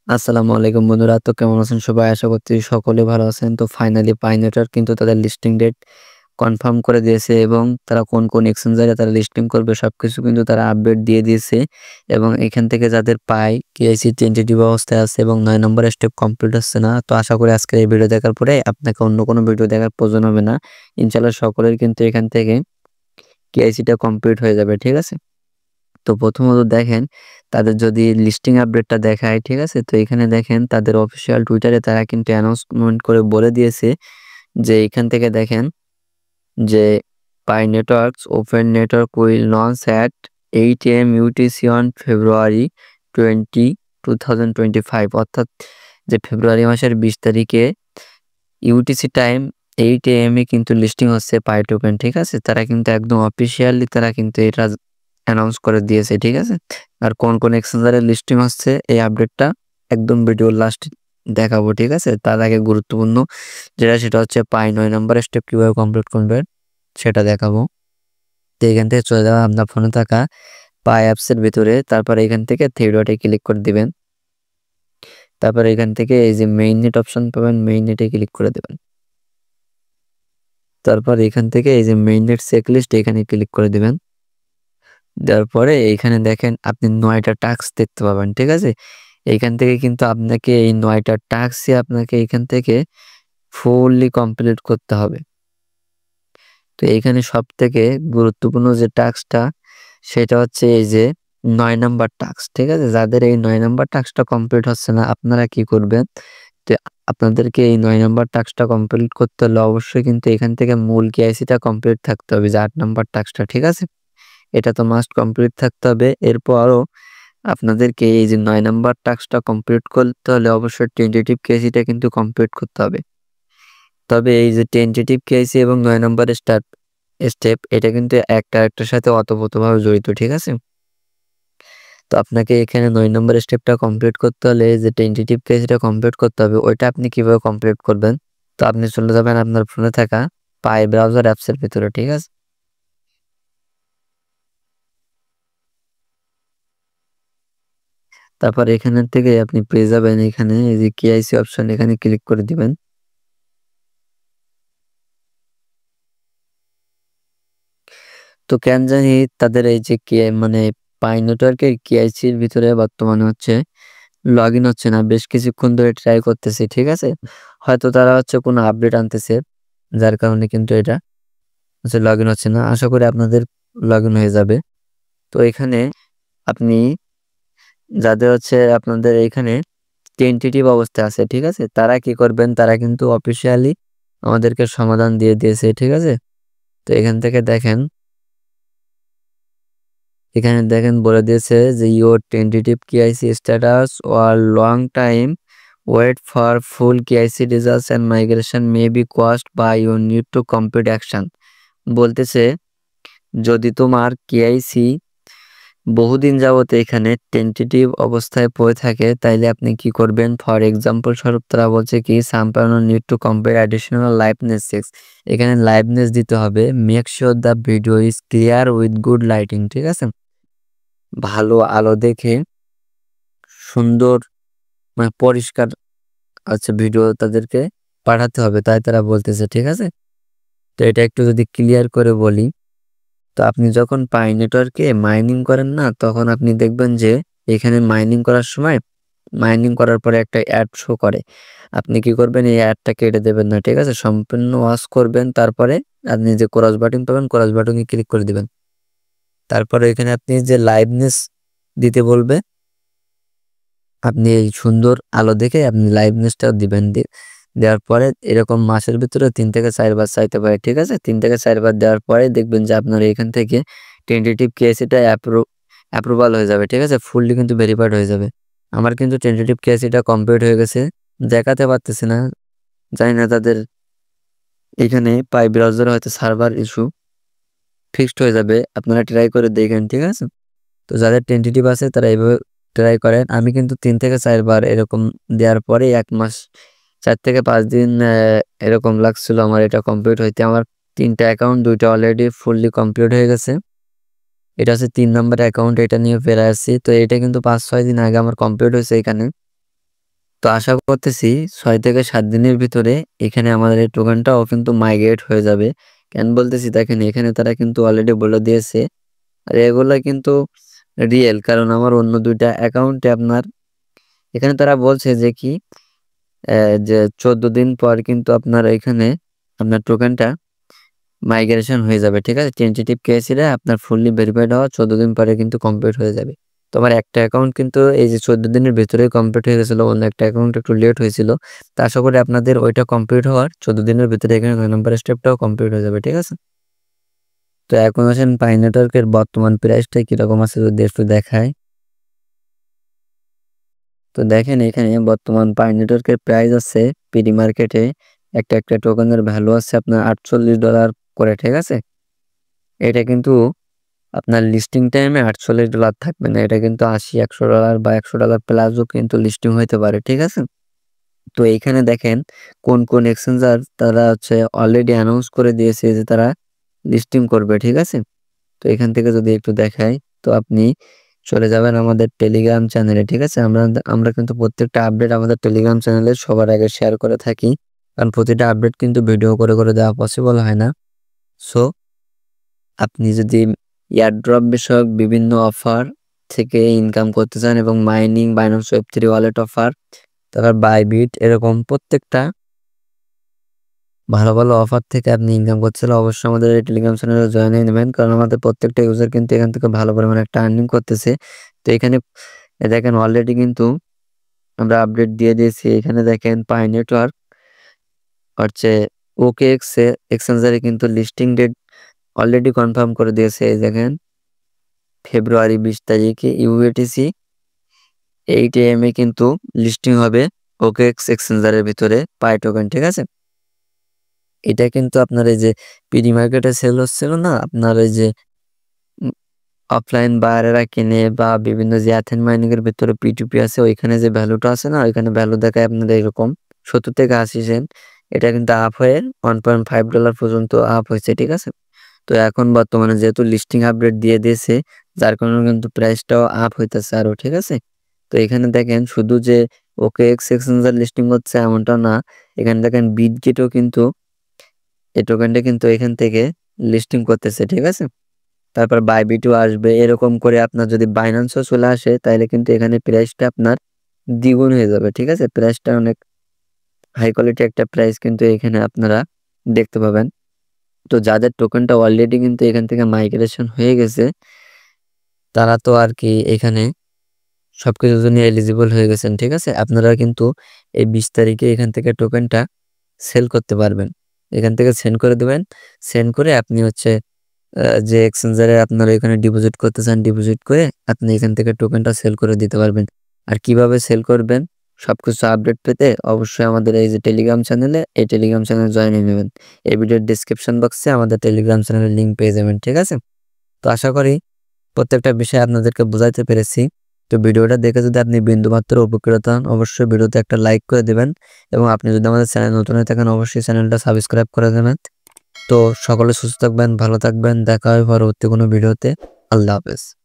আসসালামু আলাইকুম বন্ধুরা। তো কেমন আছেন সবাই? আশা করছি সকলে ভালো আছেন। তো ফাইনালি পাই নেটওয়ার্ক কিন্তু তাদের লিস্টিং ডেট কনফার্ম করে দিয়েছে এবং তারা কোন এক্সচেঞ্জারে তারা লিস্টিং করবে সবকিছু কিন্তু তারা আপডেট দিয়ে দিয়েছে। এবং এখান থেকে যাদের পাই কেআইসি টেন্টেটিভ অবস্থায় আছে এবং ৯ নম্বরের স্টেপ কমপ্লিট হচ্ছে না। তো আশা করি আজকের এই ভিডিও দেখার পরে আপনাকে অন্য কোনো ভিডিও দেখার প্রয়োজন হবে না। ইনশাআল্লাহ সকলের কিন্তু এখান থেকে কেআইসিটা কমপ্লিট হয়ে যাবে। ঠিক আছে? তো প্রথমত দেখেন তাদের যদি লিস্টিং আপডেটটা দেখায়, ঠিক আছে? তো এখানে দেখেন তাদের অফিসিয়াল টুইটারে তারা কিন্তু অ্যানাউন্সমেন্ট করে বলে দিয়েছে যে এখান থেকে দেখেন যে Pi Networks open network will launch at 8 AM UTC on February 20, 2025 অর্থাৎ যে ফেব্রুয়ারি মাসের 20 তারিখে ইউটিসি টাইম 8 AM এ কিন্তু লিস্টিং হচ্ছে পাই টোকেন, ঠিক আছে? তারা কিন্তু একদম অফিসিয়ালি তারা কিন্তু এটা অ্যানাউন্স করে দিয়েছে, ঠিক আছে? আর কোন এক্সচেঞ্জারে লিস্টিং হচ্ছে এই আপডেটটা একদম ভিডিওর লাস্টে দেখাবো, ঠিক আছে? তার আগে গুরুত্বপূর্ণ সেটা হচ্ছে পাই ৯ নম্বরের স্টেপ কিভাবে কমপ্লিট করবেন সেটা দেখাবো। তো এখান থেকে চলে যাওয়া আপনার ফোনে থাকা পাই অ্যাপসের ভিতরে, তারপরে এখান থেকে থ্রি ডটে ক্লিক করে দিবেন। তারপরে এখান থেকে এই যে মেইন নেট অপশন পাবেন, মেইন নেটে ক্লিক করে দেবেন। তারপর এখান থেকে এই যে মেইন নেট চেকলিস্ট এখানে ক্লিক করে দিবেন। দেওয়ার পরে এইখানে দেখেন আপনি ৯টা টাস্ক দেখতে পাবেন, ঠিক আছে? এইখান থেকে কিন্তু আপনাকে এই ৯টা টাস্কই আপনাকে এইখান থেকে ফুললি কমপ্লিট করতে হবে। তো এইখানে সবথেকে গুরুত্বপূর্ণ যে টাস্কটা সেটা হচ্ছে এই যে ৯ নাম্বার টাস্ক, ঠিক আছে? যাদের এই ৯ নাম্বার টাস্কটা কমপ্লিট হচ্ছে না আপনারা কি করবেন? তো আপনাদেরকে এই ৯ নাম্বার টাস্কটা কমপ্লিট করতে হলে অবশ্যই কিন্তু এখান থেকে মূল কেওয়াইসিটা কমপ্লিট থাকতে হবে যে ৮ নাম্বার টাস্কটা, ঠিক আছে? এটা তো মাস্ট কমপ্লিট থাকতে হবে। এরপরও আপনাদেরকে এই যে ৯ নাম্বার টাস্কটা কমপ্লিট করতে হলে অবশ্যই টেন্টেটিভ কেওয়াইসিটা কিন্তু কমপ্লিট করতে হবে। তবে এই যে টেন্টেটিভ কেওয়াইসি এবং ৯ নম্বরের স্টেপ এটা কিন্তু একটা আরেকটার সাথে ওতপ্রোতভাবে জড়িত, ঠিক আছে? তো আপনাকে এখানে ৯ নম্বরের স্টেপটা কমপ্লিট করতে হলে যে টেন্টেটিভ কেওয়াইসিটা কমপ্লিট করতে হবে ওইটা আপনি কিভাবে কমপ্লিট করবেন? তো আপনি চলে যাবেন আপনার ফোনে থাকা পাই ব্রাউজার অ্যাপসের ভিতরে, ঠিক আছে? তারপর এখানের থেকে আপনি পেয়ে যাবেন এখানে এই যে কেওয়াইসি অপশন এখানে ক্লিক করে দিবেন। তো কেন জানি তাদের এই যে মানে পাই নেটওয়ার্কের কেওয়াইসির ভিতরে বর্তমানে হচ্ছে লগইন হচ্ছে না। বেশ কিছুক্ষণ ধরে ট্রাই করতেছি, ঠিক আছে? হয়তো তারা হচ্ছে কোনো আপডেট আনতেছে যার কারণে কিন্তু এটা হচ্ছে লগইন হচ্ছে না। আশা করি আপনাদের লগইন হয়ে যাবে। তো এখানে আপনি যাদের হচ্ছে আপনাদের এখানে টেন্টেটিভ অবস্থায় আছে, ঠিক আছে? তারা কি করবেন? তারা কিন্তু অফিসিয়ালি আমাদেরকে সমাধান দিয়ে দিয়েছে, ঠিক আছে? তো এখানে দেখেন বলে দিয়েছে যে your tentative KIC status war long time wait for full KIC results and migration may be cost by your need to complete action. বলতেছে যদি তোমার কেআইসি বহুদিন যাবত এখানে টেন্টেটিভ অবস্থায় পড়ে থাকে তাইলে আপনি কি করবেন? ফর এক্সাম্পল স্বরূপ তারা বলছে কি সামপারনো need to complete additional liveness checks. এখানে লাইভনেস দিতে হবে। Make sure the video is clear with good lighting, ঠিক আছে? ভালো আলো দেখে সুন্দর মানে পরিষ্কার ভিডিও তাদেরকে পাঠাতে হবে তাই তারা বলতেছে, ঠিক আছে? তো এটা একটু যদি ক্লিয়ার করে বলি, তো আপনি যখন পাই নেটওয়ার্কে মাইনিং করেন না তখন আপনি দেখবেন যে এখানে মাইনিং করার সময় মাইনিং করার পরে একটা অ্যাড শো করে। আপনি কি করবেন? এই অ্যাডটা কেটে দেবেন না, ঠিক আছে? সম্পূর্ণ ওয়াচ করবেন। তারপরে আপনি যে ক্রস বাটন পাবেন ক্রস বাটনে ক্লিক করে দিবেন। তারপরে এখানে আপনি যে লাইভনেস দিতে বলবে আপনি এই সুন্দর আলো দেখে আপনি লাইভনেসটা দিবেন। দেওয়ার পরে এরকম মাসের ভিতরে ৩ থেকে ৪ বার চাইতে পারে, ঠিক আছে? ৩ থেকে ৪ বার দেওয়ার পরে দেখবেন যে আপনার এখান থেকে টেন্টেটিভ কেওয়াইসিটা অ্যাপ্রুভাল হয়ে যাবে, ঠিক আছে? ফুললি কিন্তু ভেরিফাইড হয়ে যাবে। আমার কিন্তু টেন্টেটিভ কেওয়াইসিটা কমপ্লিট হয়ে গেছে। দেখাতে পারতেছি না, জানি না তাদের এখানে পাই ব্রাউজারে হয়তো সার্ভার ইস্যু ফিক্সড হয়ে যাবে। আপনারা ট্রাই করে দেখেন, ঠিক আছে? তো যাদের টেন্টেটিভ আছে তারা এইভাবে ট্রাই করেন। আমি কিন্তু ৩ থেকে ৪ বার এরকম দেওয়ার পরে ১ মাস ৪ থেকে ৫ দিন এরকম লাগছিল আমার এটা কমপ্লিট হইতে। আমার ৩টা অ্যাকাউন্ট ২টা অলরেডি ফুললি কমপ্লিট হয়ে গেছে। এটা হচ্ছে ৩ নম্বর অ্যাকাউন্ট, এটা নিয়ে ফেরে আসছি। তো এটা কিন্তু ৫-৬ দিন আগে আমার কমপ্লিট হয়েছে এখানে। তো আশা করতেছি 6 থেকে 7 দিনের ভিতরে এখানে আমাদের এই টোকেনটাও কিন্তু মাইগ্রেট হয়ে যাবে। কেন বলতেছি দেখেন এখানে তারা কিন্তু অলরেডি বলে দিয়েছে আর এগুলা কিন্তু রিয়েল, কারণ আমার অন্য 2টা অ্যাকাউন্টে আপনার এখানে তারা বলছে যে কি যে 14 দিন পর কিন্তু আপনার এখানে আপনার টোকেনটা মাইগ্রেশন হয়ে যাবে, ঠিক আছে? টেন্টেটিভ কেওয়াইসিটা আপনার ফুললি ভেরিফাইড হওয়া 14 দিন পরে কিন্তু কমপ্লিট হয়ে যাবে। তো আমার একটা অ্যাকাউন্ট কিন্তু এই যে 14 দিনের ভেতরেই কমপ্লিট হয়ে গেছিল, অন্য একটা অ্যাকাউন্ট একটু লেট হয়েছিল। তো আশা করি আপনাদের ওইটা কমপ্লিট হওয়ার 14 দিনের ভিতরে এখানে 9 নম্বর স্টেপটাও কমপ্লিট হয়ে যাবে, ঠিক আছে? তো এখন আসেন পাই নেটওয়ার্কের বর্তমান প্রাইসটা কিরকম আছে যদি একটু দেখায়। তো দেখেন এখানে বর্তমান পাই নেটওয়ার্কের প্রাইস আছে প্রি মার্কেটে একটা টোকেনের ভ্যালু আছে আপনার $48 করে, ঠিক আছে? এটা কিন্তু আপনার লিস্টিং টাইমে $48 থাকবে না, এটা কিন্তু $80-100 বা $100 প্লাসও কিন্তু লিস্টিং হইতে পারে, ঠিক আছে? তো এইখানে দেখেন কোন এক্সচেঞ্জার তারা হচ্ছে অলরেডি অ্যানাউন্স করে দিয়েছে যে তারা লিস্টিং করবে, ঠিক আছে? তো এখান থেকে যদি একটু দেখাই, তো আপনি চলে যাবেন আমাদের টেলিগ্রাম চ্যানেলে, ঠিক আছে? আমরা কিন্তু প্রত্যেকটা আপডেট আমাদের টেলিগ্রাম চ্যানেলে সবার আগে শেয়ার করে থাকি, কারণ প্রতিটা আপডেট কিন্তু ভিডিও করে দেওয়া পসিবল হয় না। সো আপনি যদি এয়ারড্রপ বিষয়ক বিভিন্ন অফার থেকে ইনকাম করতে চান এবং মাইনিং, বাইন্যান্স ওয়েব3 ওয়ালেট অফার, তারপর বাইবিট, এরকম প্রত্যেকটা ভালো অফার থেকে আপনি ইনকাম করতে চাইলে অবশ্যই আমাদের এই টেলিগ্রাম চ্যানেলে জয়েন হয়ে নেবেন, কারণ আমাদের প্রত্যেকটা ইউজার কিন্তু এখান থেকে ভালো পরিমাণে একটা আর্নিং করতেছে। তো এখানে দেখেন অলরেডি কিন্তু আমরা আপডেট দিয়ে দিয়েছি। এখানে দেখেন পাই নেটওয়ার্ক হচ্ছে OKX এক্সচেঞ্জারে কিন্তু লিস্টিং ডেট অলরেডি কনফার্ম করে দিয়েছে। এই দেখেন ফেব্রুয়ারি 20 তারিখে UATC 8 AM এ কিন্তু লিস্টিং হবে OKX এক্সচেঞ্জারের ভিতরে পাই টোকেন, ঠিক আছে? এটা কিন্তু আপনার এই যে প্রি মার্কেটে সেল হচ্ছিল না, আপনার এই যে অফলাইন বায়ারেরা কিনে বা বিভিন্ন যে অ্যাথেন মাইনিং এর ভিতরে P2P আছে ওইখানে যে ভ্যালুটা আছে না, ওইখানে ভ্যালু দেখায় আপনাদের এরকম 70 থেকে 80 সেন্ট। এটা কিন্তু আপ হয়ে $1.5 পর্যন্ত আপ হয়েছে, ঠিক আছে? তো এখন বর্তমানে যেহেতু লিস্টিং আপডেট দিয়ে দিয়েছে, যার কারণে কিন্তু প্রাইসটাও আপ হইতেছে আরো, ঠিক আছে? তো এখানে দেখেন শুধু যে OKX এক্সচেঞ্জার লিস্টিং হচ্ছে এমনটা না, এখানে দেখেন বিটগেটও কিন্তু এই টোকেনটা কিন্তু এখান থেকে লিস্টিং করতেছে, ঠিক আছে? তারপর বাইবিটও আসবে, এরকম করে আপনার যদি বাইন্যান্সও চলে আসে তাহলে কিন্তু এখানে প্রাইসটা আপনার দ্বিগুণ হয়ে যাবে, ঠিক আছে? প্রাইসটা অনেক হাই কোয়ালিটি একটা প্রাইস কিন্তু এখানে আপনারা দেখতে পাবেন। তো যাদের টোকেনটা অলরেডি কিন্তু এখান থেকে মাইগ্রেশন হয়ে গেছে, তারা তো আর কি এখানে সবকিছুর জন্য এলিজিবল হয়ে গেছেন, ঠিক আছে? আপনারা কিন্তু এই 20 তারিখে এখান থেকে টোকেনটা সেল করতে পারবেন। এখান থেকে সেন্ড করে দেবেন, সেন্ড করে আপনি হচ্ছে যে এক্সচেঞ্জারে আপনারা এখানে ডিপোজিট করতে চান, ডিপোজিট করে আপনি এখান থেকে টোকেনটা সেল করে দিতে পারবেন। আর কিভাবে সেল করবেন সবকিছু আপডেট পেতে অবশ্যই আমাদের এই যে টেলিগ্রাম চ্যানেলে, এই টেলিগ্রাম চ্যানেলে জয়েন হয়ে নেবেন। এই ভিডিওর ডেসক্রিপশন বক্সে আমাদের টেলিগ্রাম চ্যানেলের লিঙ্ক পেয়ে যাবেন, ঠিক আছে? তো আশা করি প্রত্যেকটা বিষয় আপনাদেরকে বোঝাইতে পেরেছি। তো ভিডিওটা দেখে যদি আপনি বিন্দুমাত্র উপকৃত হন অবশ্যই ভিডিওতে একটা লাইক করে দেবেন এবং আপনি যদি আমাদের চ্যানেল নতুন হয়ে থাকেন অবশ্যই চ্যানেলটা সাবস্ক্রাইব করে দেবেন। তো সকলে সুস্থ থাকবেন, ভালো থাকবেন, দেখা হয় পরবর্তী কোনো ভিডিওতে। আল্লাহ হাফেজ।